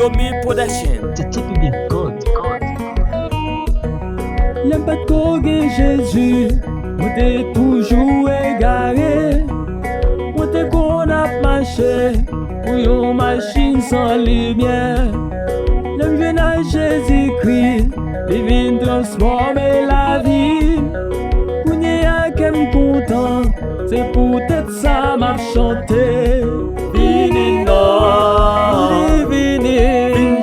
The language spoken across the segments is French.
Lhommy Production. L'aime Patko gen Jésus, moi t'es toujours égaré. Moi t'es qu'on a marché pour une machine sans lumière. L'aime jeune à Jésus-Christ, il vient transformer la vie. Pour n'y a qu'un content, c'est peut-être ça m'a chanté. Vini non, vini,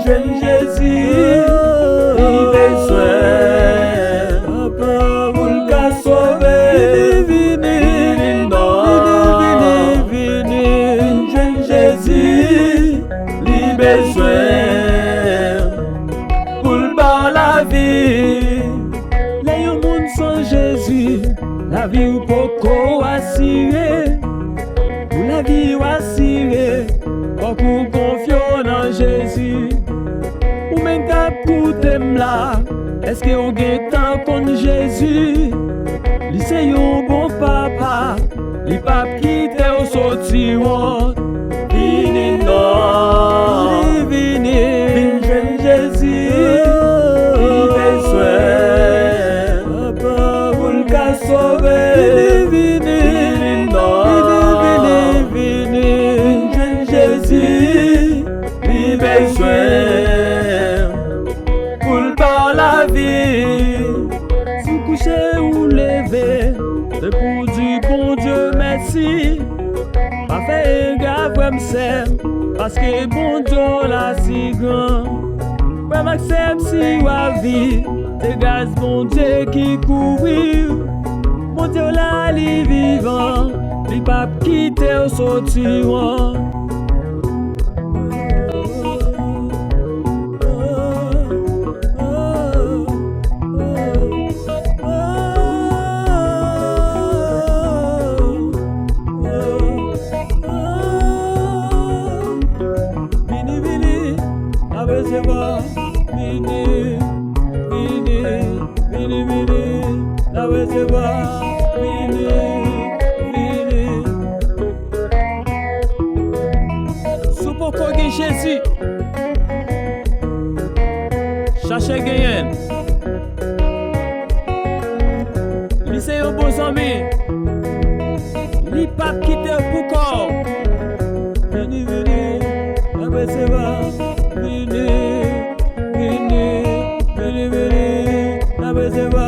jeune Jésus, il besoin pour le cas sauver. Vini non, vini, jeune Jésus, il besoin pour le bar la vie. Là y'a un monde sans Jésus, la vie ou Patko assurée. Pour la vie ou assurée, beaucoup confiance en Jésus. Ou même cap coûter là, est-ce que on gagne tant contre Jésus? Lui c'est un bon papa, lui pas quitter au sortir. Vini non, vini, jeune Jésus, il besoin pour le cas sauver. Vini non, vini, jeune Jésus, il besoin pour le par la vie. Si vous couchez ou levez, c'est pour dire bon Dieu merci. Pas fait grave, ouais m'sem, parce que bon Dieu là si grand. Ouais m'accepte si wa vie, c'est grâce bon Dieu qui couvre. Bon Dieu là li vivant, li pas quitter au sortir. Sous Patko gen Jezi, cherchez gagnant. Lui c'est un bon ami, lui pas quitter pour corps. Vini, la bese va. Vini, la bese va.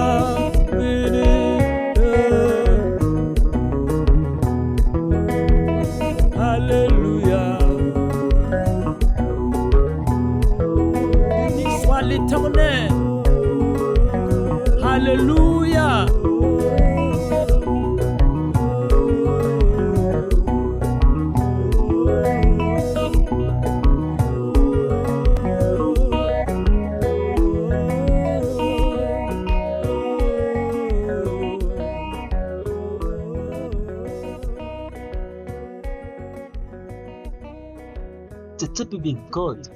Alléluia. Béni soit l'Éternel. Alléluia. It's a big God.